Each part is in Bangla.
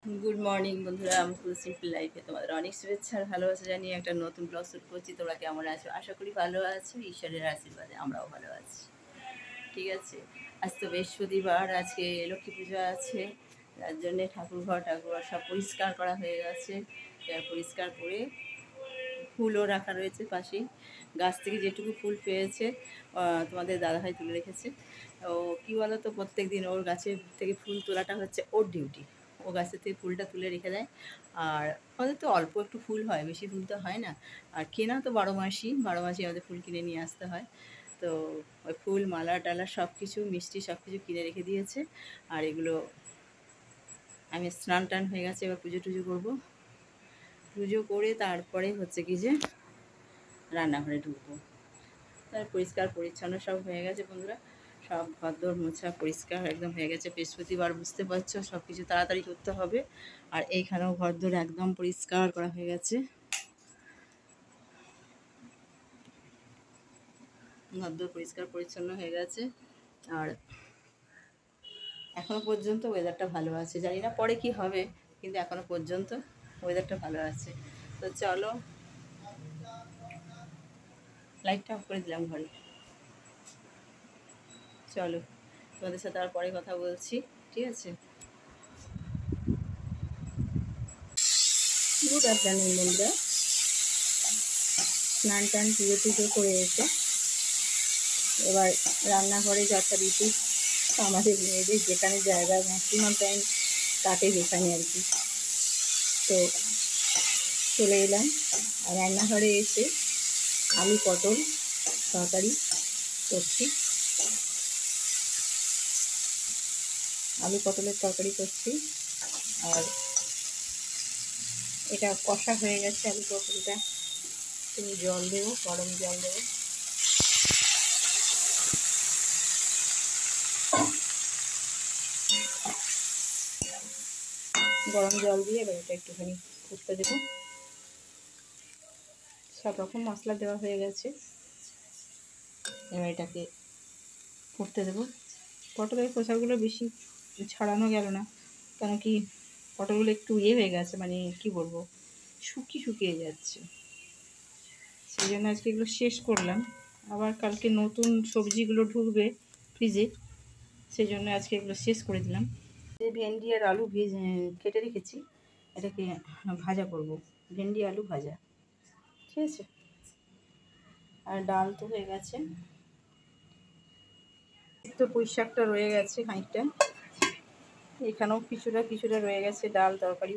গুড মর্নিং বন্ধুরা, আমি ফুল সিম্পল লাইফে তোমাদের অনেক শুভেচ্ছা আর ভালোবাসা জানিয়ে একটা নতুন ব্লগ শুরু করছি। তোমরা কেমন আছো? আশা করি ভালো আছো, ঈশ্বরের আশীর্বাদে আমরাও ভালো আছি। ঠিক আছে, আজ তো বৃহস্পতিবার, আজকে লক্ষ্মী পুজো আছে, তার জন্যে ঠাকুরঘর সব পরিষ্কার করা হয়ে গেছে। পরিষ্কার করে ফুলও রাখা রয়েছে পাশেই। গাছ থেকে যেটুকু ফুল পেয়েছে তোমাদের দাদাভাই তুলে রেখেছে। ও কী বলো তো, প্রত্যেক দিন ওর গাছের থেকে ফুল তোলাটা হচ্ছে ওর ডিউটি। ও গাছের থেকে ফুলটা তুলে রেখে দেয়। আর আমাদের তো অল্প একটু ফুল হয়, বেশি ফুল তো হয় না। আর কেনা তো বারো মাসই আমাদের ফুল কিনে নিয়ে আসতে হয়। তো ওই ফুল, মালা টালা সব কিছু, মিষ্টি সব কিছু কিনে রেখে দিয়েছে। আর এগুলো আমি স্নান টান হয়ে গেছে, এবার পুজো টুজো করবো। পুজো করে তারপরে হচ্ছে কি যে রান্নাঘরে ঢুকবো। তার পরিষ্কার পরিচ্ছন্ন সব হয়ে গেছে বন্ধুরা। সব ঘরদোর মোছা পরিষ্কার একদম হয়ে গেছে। বৃহস্পতিবার বুঝতে পারছো, সব কিছু তাড়াতাড়ি করতে হবে। আর এইখানেও ঘরদোর একদম পরিষ্কার করা হয়ে গেছে। ঘরদোর পরিষ্কার পরিচ্ছন্ন হয়ে গেছে। আর এখনও পর্যন্ত ওয়েদারটা ভালো আছে, জানি না পরে কি হবে, কিন্তু এখনও পর্যন্ত ওয়েদারটা ভালো আছে। তো চলো, লাইটটা অফ করে দিলাম ঘরে। চলো, তোমাদের সাথে আর পরে কথা বলছি, ঠিক আছে? গুড আফটারনুন বন্ধুরা। স্নান টান পুজো টুজো করে এসে এবার রান্নাঘরে যথারীতি আমাদের মেয়েদের যেখানে জায়গা ম্যাক্সিমাম টাইম কাটে যেখানে আর কি, তো চলে এলাম। আর রান্নাঘরে এসে আলু পটল তরকারি করছি। আলু পটলের তরকারি করছি। আর এটা কষা হয়ে গেছে, আলু পটলটা তুমি জল দেবো, গরম জল দেবো। গরম জল দিয়ে এবার এটা একটুখানি ফুটতে দেবো। সব রকম মশলা দেওয়া হয়ে গেছে, এবার এটাকে ফুটতে দেবো। পটলের খোসাগুলো বেশি ছাড়ানো গেল না, কেন কি পটলগুলো একটু হয়ে গেছে, মানে কি বলবো, শুকিয়ে যাচ্ছে। সেই জন্য আজকে এগুলো শেষ করলাম। আবার কালকে নতুন সবজিগুলো ঢুকবে ফ্রিজে, সেই জন্য আজকে এগুলো শেষ করে দিলাম। যে ভেন্ডি আর আলু কেটে রেখেছি, এটাকে ভাজা করব, ভেন্ডি আলু ভাজা, ঠিক আছে? আর ডাল তো হয়ে গেছে, তো পুঁই শাকটা রয়ে গেছে খানিকটা, এখানেও কিছুটা রয়ে গেছে, ডাল তরকারি।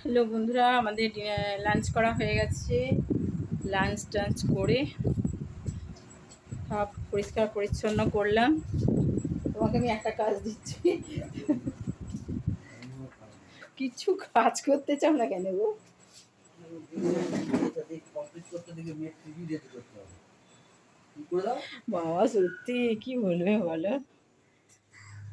হ্যালো বন্ধুরা, আমাদের লাঞ্চ করা হয়ে গেছে। লাঞ্চ টাঞ্চ করে সব পরিষ্কার পরিচ্ছন্ন করলাম। তোমাকে আমি একটা কাজ দিচ্ছি, কিছু কাজ করতে চাও না কেন গো? বাবা সত্যি কি বলবে বলো,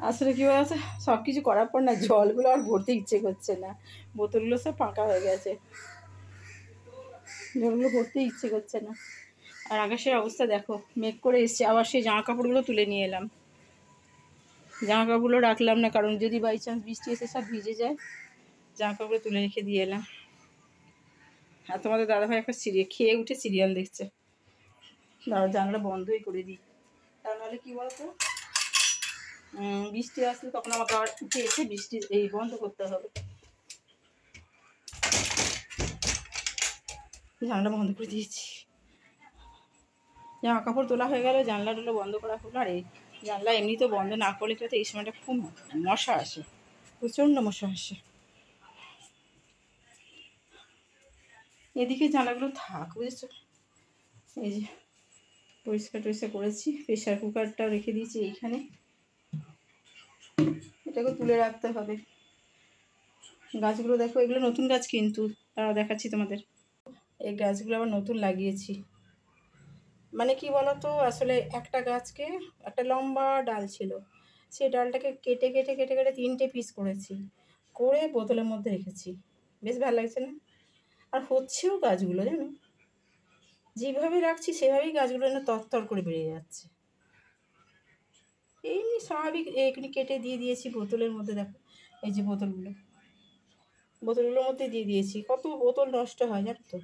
আসলে কি বলতো, সব কিছু করার পর না জলগুলো আর ভরতে ইচ্ছে করছে না, বোতলগুলো সব ফাঁকা হয়ে গেছে, জলগুলো ভরতে ইচ্ছে করছে না। আর আকাশের অবস্থা দেখো, মেঘ করে এসছে। আবার সেই জামা কাপড়গুলো তুলে নিয়ে এলাম, জামা কাপড়গুলো রাখলাম না, কারণ যদি বাই চান্স বৃষ্টি এসে সব ভিজে যায়। জামা কাপড়গুলো তুলে রেখে দিয়ে এলাম। আর তোমাদের দাদাভাই একটা খেয়ে উঠে সিরিয়াল দেখছে। দাঁড়াও, জানলা বন্ধই করে দিই, তা নাহলে কী বলতো, বৃষ্টি আসলে তখন আমাকে আবার উঠে এসে বৃষ্টি বন্ধ করতে হবে। জানলা বন্ধ করে দিয়েছি। জামা কাপড় তোলা হয়ে গেলে জানলাগুলো বন্ধ করা হলো। আর এই জানলা এমনি তো বন্ধ না করলে কিন্তু এই সময়টা খুব মশা আসে, প্রচণ্ড মশা আসে। এদিকে জানলাগুলো থাক, বুঝেছো? এই যে পরিষ্কার করেছি। প্রেশার কুকারটাও রেখে দিয়েছি এইখানে, এটাকে তুলে রাখতে হবে। গাছগুলো দেখো, এগুলো নতুন গাছ কিন্তু, তারা দেখাচ্ছি তোমাদের। এই গাছগুলো আবার নতুন লাগিয়েছি। মানে কি বলতো, আসলে একটা গাছকে একটা লম্বা ডাল ছিল, সেই ডালটাকে কেটে 3টে পিস করেছি, করে বোতলের মধ্যে রেখেছি। বেশ ভালো লাগছে না? আর হচ্ছেও গাছগুলো, জানো, যেভাবে রাখছি সেভাবেই গাছগুলো যেন তরতর করে বেড়ে যাচ্ছে। এমনি স্বাভাবিক এখানে কেটে দিয়ে দিয়েছি বোতলের মধ্যে। দেখো এই যে বোতলগুলোর মধ্যে দিয়ে দিয়েছি। কত বোতল নষ্ট হয় জানো তো,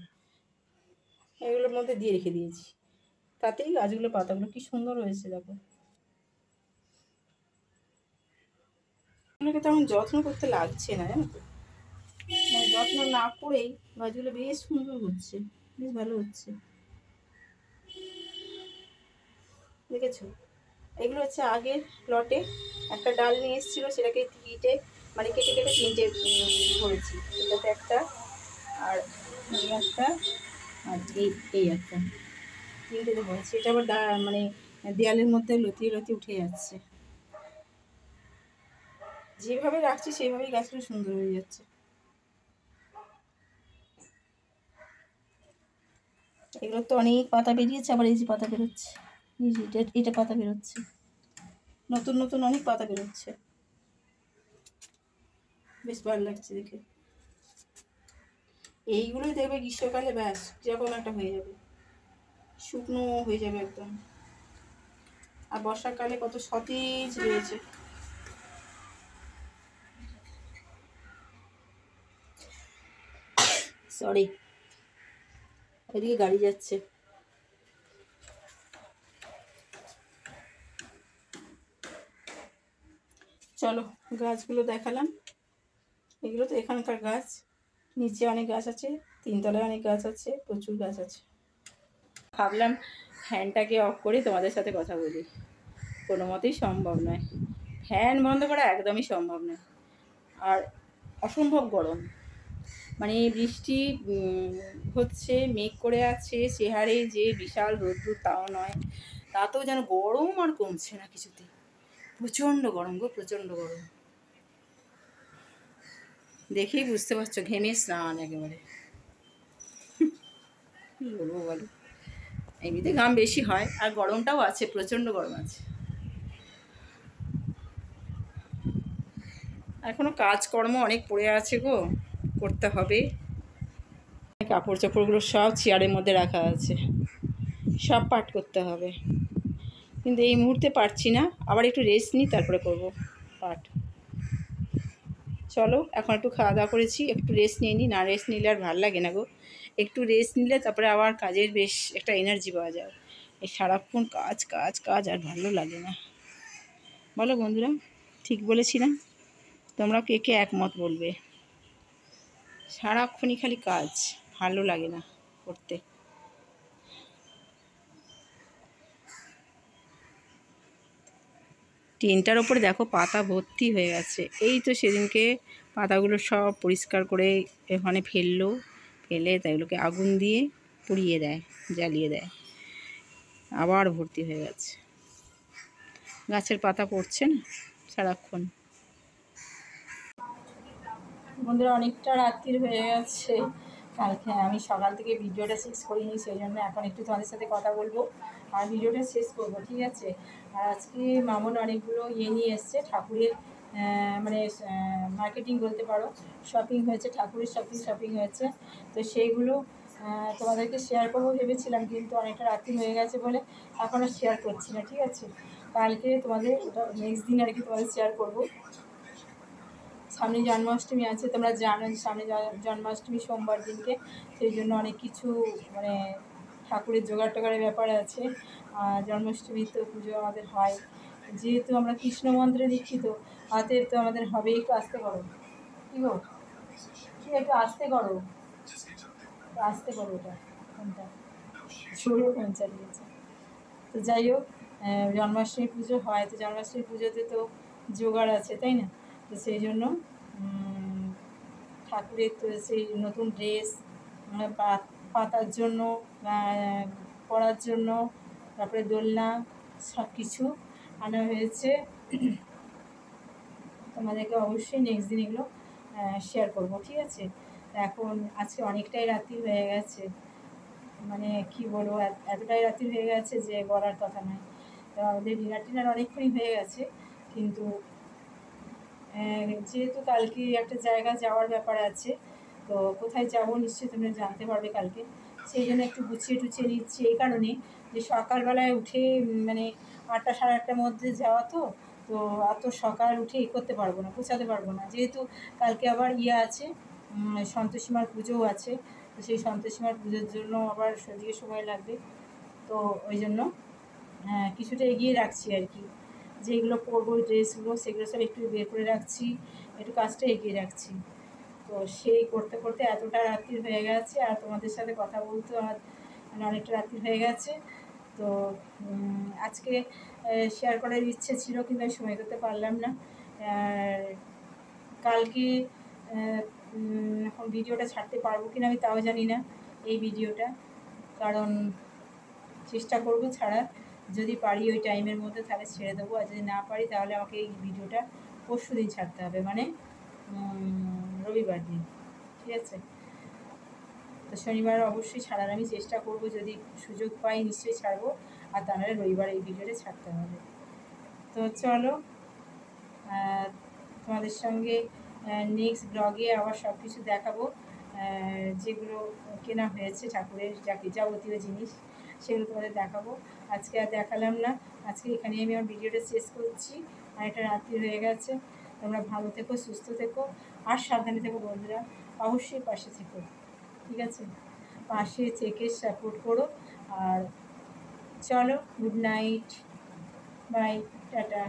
এগুলোর মধ্যে দিয়ে রেখে দিয়েছি। তাতেই গাছগুলো পাতাগুলো কি সুন্দর হয়েছে দেখো। এগুলোকে তেমন যত্ন করতে লাগছে না জানো তো, মানে যত্ন না করেই গাছগুলো বেশ সুন্দর হচ্ছে, বেশ ভালো হচ্ছে। দেখেছো, এগুলো হচ্ছে আগের লটে একটা ডাল নিয়ে এসেছিলো, সেটাকে কেটে মানে কেটে কেটে তিনটে ধরেছি। এটাতে একটা, আর এই একটা, আর এই একটা, তিনটেতে ধরেছি। এটা আবার মানে দেয়ালের মধ্যে লতিয়ে লতিয়ে উঠে যাচ্ছে। যেভাবে রাখছি সেভাবেই গাছগুলো সুন্দর হয়ে যাচ্ছে। এগুলো তো অনেক পাতা বেরিয়েছে, আবার এই যে পাতা বেরোচ্ছে, এই যে এটা পাতা বেরোচ্ছে, নতুন নতুন অনেক পাতা বেরোচ্ছে, বেশ ভালো লাগছে দেখে। এইগুলোই দেখবে গ্রীষ্মকালে ব্যাস কিরকম একটা হয়ে যাবে, শুকনো হয়ে যাবে একদম। আর বর্ষাকালে কত সতেজ রয়েছে। সরি, ওইদিকে গাড়ি যাচ্ছে। চলো, গাছগুলো দেখালাম। এগুলো তো এখানকার গাছ, নিচে অনেক গাছ আছে, তিনতলায় অনেক গাছ আছে, প্রচুর গাছ আছে। ভাবলাম ফ্যানটাকে অফ করে তোমাদের সাথে কথা বলি, কোনো মতেই সম্ভব নয়, ফ্যান বন্ধ করা একদমই সম্ভব নয়। আর অসম্ভব গরম, মানে বৃষ্টি হচ্ছে, মেঘ করে আছে, চেহারে যে বিশাল রোদ্দুর তাও নয়, তাতেও যেন গরম আর কমছে না কিছুতে। প্রচণ্ড গরম গো, প্রচণ্ড গরম, দেখেই বুঝতে পারছো, ঘেমে স্নান একেবারে। কী বলবো বলো, এমনিতে ঘাম বেশি হয়, আর গরমটাও আছে, প্রচণ্ড গরম আছে। এখনো কাজকর্ম অনেক পড়ে আছে গো, করতে হবে। কাপড় চোপড়গুলো সব চেয়ারের মধ্যে রাখা আছে, সব পাট করতে হবে, কিন্তু এই মুহূর্তে পারছি না, আবার একটু রেস্ট নিই তারপরে করব পাট। চলো, এখন একটু খাওয়া দাওয়া করেছি, একটু রেস্ট নিয়ে নিই, না রেস্ট নিলে আর ভালো লাগে না গো। একটু রেস্ট নিলে তারপরে আবার কাজের বেশ একটা এনার্জি পাওয়া যায়। এই সারাক্ষণ কাজ কাজ কাজ আর ভালো লাগে না। বলো বন্ধুরা, ঠিক বলেছি না? তোমরা কে কে একমত বলবে? সারাক্ষণই খালি কাজ, ভালো লাগে না করতে। টিনটার ওপরে দেখো পাতা ভর্তি হয়ে গেছে, এই তো সেদিনকে পাতাগুলো সব পরিষ্কার করে এখানে ফেললো, ফেলে তাই এগুলোকে আগুন দিয়ে পুড়িয়ে দেয়, জ্বালিয়ে দেয়, আবার ভর্তি হয়ে গেছে। গাছের পাতা পড়ছে না সারাক্ষণ। বন্ধুরা, অনেকটা রাত্রির হয়ে গেছে, কালকে আমি সকাল থেকে ভিডিওটা শেষ করিনি, সেই জন্য এখন একটু তোমাদের সাথে কথা বলবো আর ভিডিওটা শেষ করবো, ঠিক আছে? আর আজকে মামুন অনেকগুলো নিয়ে এসছে ঠাকুরের, মানে মার্কেটিং বলতে পারো, শপিং হয়েছে, ঠাকুরের শপিং হয়েছে। তো সেইগুলো তোমাদেরকে শেয়ার করবো ভেবেছিলাম, কিন্তু অনেকটা রাত্রি হয়ে গেছে বলে এখন আর শেয়ার করছি না, ঠিক আছে? কালকে তোমাদের ওটা নেক্সট দিন আর কি তোমাদের শেয়ার করবো। সামনে জন্মাষ্টমী আছে, তোমরা জানো সামনে জন্মাষ্টমী সোমবার দিনকে, সেই জন্য অনেক কিছু মানে ঠাকুরের জোগাড় টোগাড়ের ব্যাপার আছে। জন্মাষ্টমী তো পুজো আমাদের হয়, যেহেতু আমরা কৃষ্ণ মন্ত্রে দীক্ষিত, অতএব তো আমাদের হবে। একটু আসতে করো, কী গো, কি একটু আসতে করো, আসতে করো, ওটা ফোনটা জোরে ফোন চালিয়েছে। তো যাই হোক, জন্মাষ্টমী পুজো হয়, তো জন্মাষ্টমী পুজোতে তো জোগাড় আছে, তাই না? তো সেই জন্য ঠাকুরের তো সেই নতুন ড্রেস, পাতার জন্য, পরার জন্য, তারপরে দোলনা, সব কিছু আনা হয়েছে। তোমাদেরকে অবশ্যই নেক্সট দিন এগুলো শেয়ার করবো, ঠিক আছে? এখন আজকে অনেকটাই রাত্রি হয়ে গেছে, মানে কি বলবো, এতটাই রাত্রি হয়ে গেছে যে বলার কথা নয়। তো আমাদের ডিনার অনেকক্ষণই হয়ে গেছে, কিন্তু যেহেতু কালকে একটা জায়গা যাওয়ার ব্যাপার আছে, তো কোথায় যাবো নিশ্চয়ই তোমরা জানতে পারবে কালকে, সেই জন্য একটু গুছিয়ে টুছিয়ে নিচ্ছি। এই কারণে যে সকালবেলায় উঠে মানে 8টা সাড়ে 8টার মধ্যে যাওয়া তো, তো এত সকাল উঠে করতে পারবো না, পৌঁছাতে পারবো না, যেহেতু কালকে আবার ইয়ে আছে, সন্তোষীমার পুজোও আছে। তো সেই সন্তোষীমার পুজোর জন্য আবার সেদিকে সময় লাগবে। তো ওই জন্য কিছুটা এগিয়ে রাখছি আর কি, যেগুলো পরবো ড্রেসগুলো সেগুলো সব একটু বের করে রাখছি, একটু কাজটা এগিয়ে রাখছি। তো সেই করতে করতে এতটা রাত্রি হয়ে গেছে, আর তোমাদের সাথে কথা বলতে আমার অনেকটা রাত্রি হয়ে গেছে। তো আজকে শেয়ার করার ইচ্ছে ছিল, কিন্তু আমি সময় করতে পারলাম না। আর কালকে এখন ভিডিওটা ছাড়তে পারবো কিনা আমি তাও জানি না, এই ভিডিওটা, কারণ চেষ্টা করব ছাড়ার, যদি পারি ওই টাইমের মধ্যে তাহলে ছেড়ে দেবো, আর যদি না পারি তাহলে আমাকে এই ভিডিওটা পরশু দিন ছাড়তে হবে, মানে রবিবার দিন, ঠিক আছে। তো শনিবার অবশ্যই ছাড়ার আমি চেষ্টা করব, যদি সুযোগ পাই নিশ্চয়ই ছাড়বো, আর তাহলে রবিবার এই ভিডিওটা ছাড়তে হবে। তো চলো, তোমাদের সঙ্গে নেক্সট ব্লগে আবার সব কিছু দেখাবো, যেগুলো কেনা হয়েছে ঠাকুরের যাবতীয় জিনিস, সেগুলো তোমাদের দেখাবো। আজকে আর দেখালাম না, আজকে এখানেই আমি আমার ভিডিওটা শেষ করছি, আর এটা রাত্রি হয়ে গেছে। তোমরা ভালো থেকো, সুস্থ থেকো, আর সাবধানে থেকো বন্ধুরা, অবশ্যই পাশে থেকো, ঠিক আছে, পাশে থেকে সাপোর্ট করো। আর চলো, গুড নাইট, বাই, টাটা।